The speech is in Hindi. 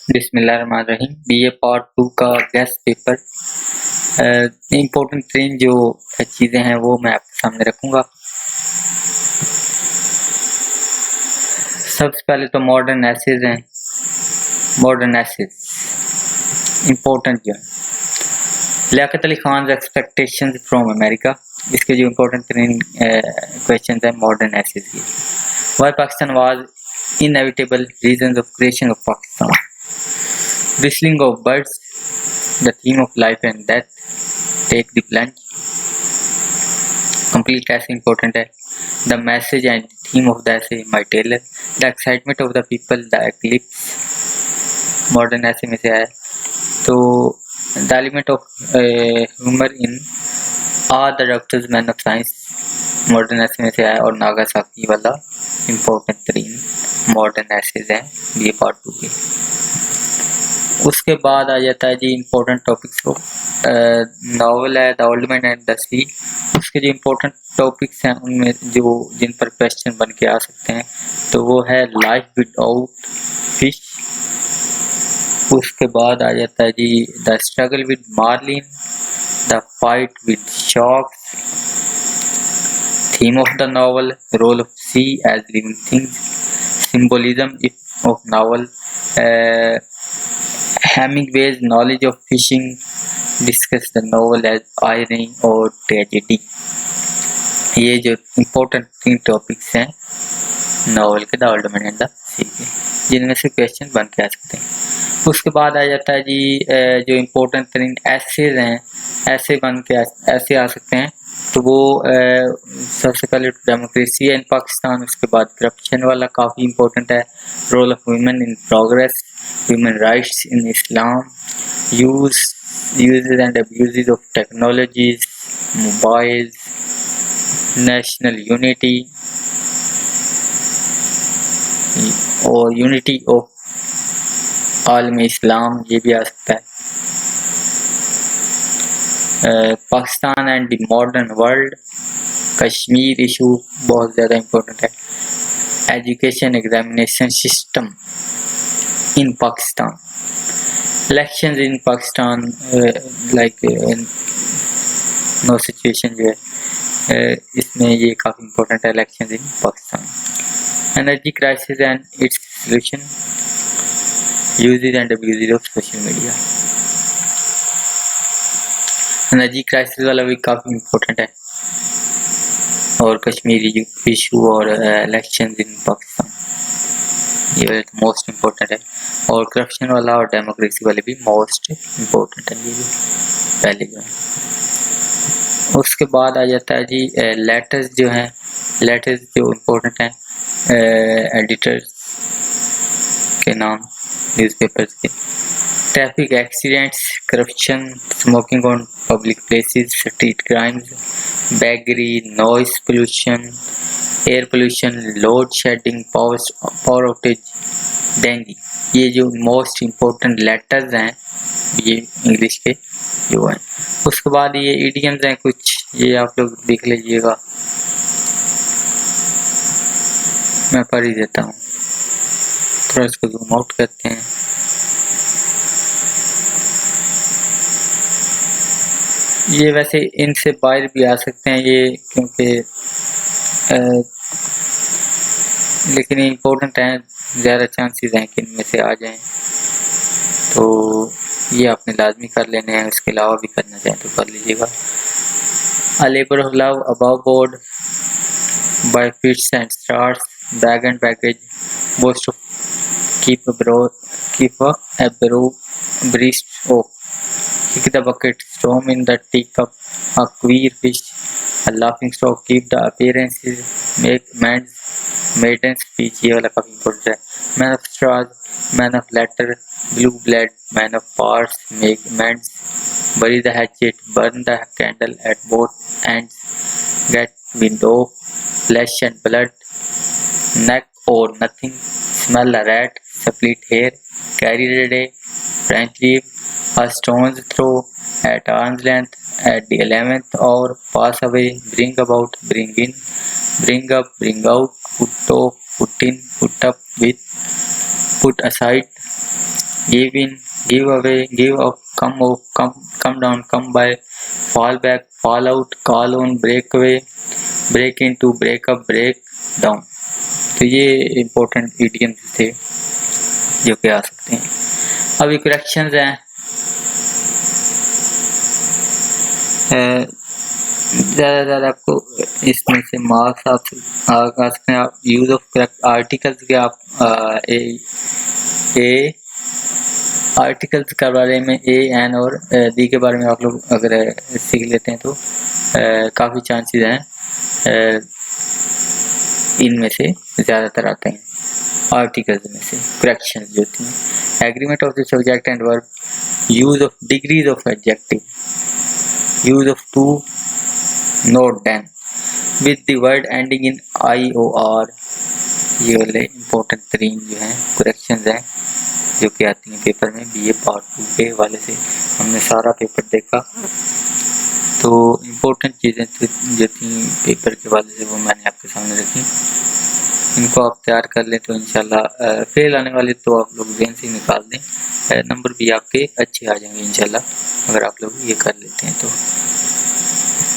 बिस्मिल्लाहिर्रहमानिर्रहीम। बीए पार्ट 2 का गेस्ट पेपर इम्पोर्टेंट 3 जो चीज़ें हैं वो मैं आपके सामने रखूँगा। सबसे पहले तो मॉडर्न एसेज हैं। मॉडर्न एसेज इम्पोर्टेंट जो है Liaquat Ali Khan expectations from America, इसके जो इम्पोर्टेंट 3 क्वेश्चन हैं मॉडर्न एसेज के। Why Pakistan was inevitable reasons of creation of Pakistan, whistling of birds, the theme of life and death, take the plunge, complete essay important है, the message and theme of the essay, my tailor, the excitement of the people, the eclipse, modern essay में से आया। तो the element of humor in are the doctors men of science, modern essay में से आया। और नागासाकी वाला important 3 modern essays हैं ये पार्ट 2 के। उसके बाद आ जाता है जी इम्पोर्टेंट टॉपिक्स को। नावल है the old man and the sea, उसके जो इम्पोर्टेंट टॉपिक्स हैं उनमें जो जिन पर क्वेश्चन बन के आ सकते हैं तो वो है लाइफ विदाउट फिश। उसके बाद आ जाता है जी the struggle with marlin, the fight with sharks, theme of the novel, role of sea as living things, symbolism of novel, Hemingway's knowledge of fishing, discuss the novel as irony और tragedy। ये जो इम्पोर्टेंट 3 टॉपिक्स हैं नावल के the old man and the sea के, जिनमें से क्वेश्चन बन के आ सकते हैं। उसके बाद आ जाता है जी जो इम्पोर्टेंट 3 एसेज हैं, ऐसे बन के ऐसे आ सकते हैं। तो वो सबसे पहले डेमोक्रेसी इन पाकिस्तान, उसके बाद करप्शन वाला काफ़ी इम्पोर्टेंट है, role of women in progress, human rights in Islam, uses and abuses of technologies, mobiles, national unity और unity of आलम इस्लाम, ये भी आ सकता है। Pakistan and the modern world, Kashmir issue बहुत ज़्यादा इम्पोर्टेंट है। Education examination system in Pakistan, elections in Pakistan, no situation जो है इसमें ये काफ़ी इम्पोर्टेंट है, elections in Pakistan, energy crisis and its solution, uses and abuses of social media। Energy crisis वाला भी काफ़ी इम्पोर्टेंट है, और कश्मीरी इशू और इलेक्शन इन पाकिस्तान ये मोस्ट इम्पोर्टेंट है, और करप्शन वाला और डेमोक्रेसी वाले भी मोस्ट इम्पोर्टेंट है, ये भी पहले जो है। उसके बाद आ जाता है जी लेटर्स जो हैं, लेटर्स जो इम्पोर्टेंट हैं एडिटर्स के नाम न्यूज़पेपर्स के। Traffic accidents, corruption, smoking on public places, street crimes, beggary, noise pollution, air pollution, load shedding, power outage, dengue, ये जो मोस्ट इम्पोर्टेंट लेटर्स हैं ये इंग्लिश के जो हैं। उसके बाद ये इडियम्स हैं कुछ, ये आप लोग देख लीजिएगा, मैं पढ़ ही देता हूँ, थोड़ा इसको जूम आउट करते हैं। ये वैसे इनसे बाहर भी आ सकते हैं ये, क्योंकि लेकिन इम्पोर्टेंट हैं, ज़्यादा चांसेस हैं कि इनमें से आ जाएं, तो ये आपने लाजमी कर लेने हैं। उसके अलावा भी करना चाहें तो कर लीजिएगा। A labor of love above board by fits and stars, bag and baggage, boast of keep a breast of, kick the bucket, storm in the teacup, a queer fish, a laughing stock, keep the appearances, make amends, maiden speech, ये वाला काफी इम्पोर्टेंट है। Man of stars, man of letter, blue blood, man of parts, make amends, bury the hatchet, burn the candle at both ends, get wind of flesh and blood, neck or nothing, smell a rat, split hair, carry the day, branch leaf, a stone's throw, at arm's length, at the 11th hour, pass away, bring about, bring in, bring up, bring out, put off, put in, put up with, put aside, give in, give away, give up, come down, come by, fall back, fall out, call on, break away, break into, break up, break down. तो ये इम्पोर्टेंट इडियम्स थे जो कि आ सकते हैं। अभी करेक्शंस हैं, ज़्यादा आपको इसमें से मार्क्स आप आ सकते हैं। आप यूज ऑफ करेक्ट आर्टिकल्स के आप ए आर्टिकल्स के बारे में ए, एन और दी के बारे में आप लोग अगर सीख लेते हैं तो काफ़ी चांसेस हैं इनमें से ज़्यादातर आते हैं आर्टिकल्स में से करेक्शंस जो होती हैं। Agreement of the subject and verb, use of degrees of adjective, use of too, not then with the word ending in I O R. ये वाले इम्पोर्टेंट तरीन जो हैं करेक्शंस हैं जो कि आती हैं पेपर में। बीए पार्ट 2 के हवाले से हमने सारा पेपर देखा, तो इम्पोर्टेंट चीज़ें जो थी पेपर के हवाले से वो मैंने आपके सामने रखी। इनको आप तैयार कर लें तो इंशाल्लाह फेल आने वाले तो आप लोग ज़हन से निकाल दें, नंबर भी आपके अच्छे आ जाएंगे इंशाल्लाह अगर आप लोग ये कर लेते हैं तो।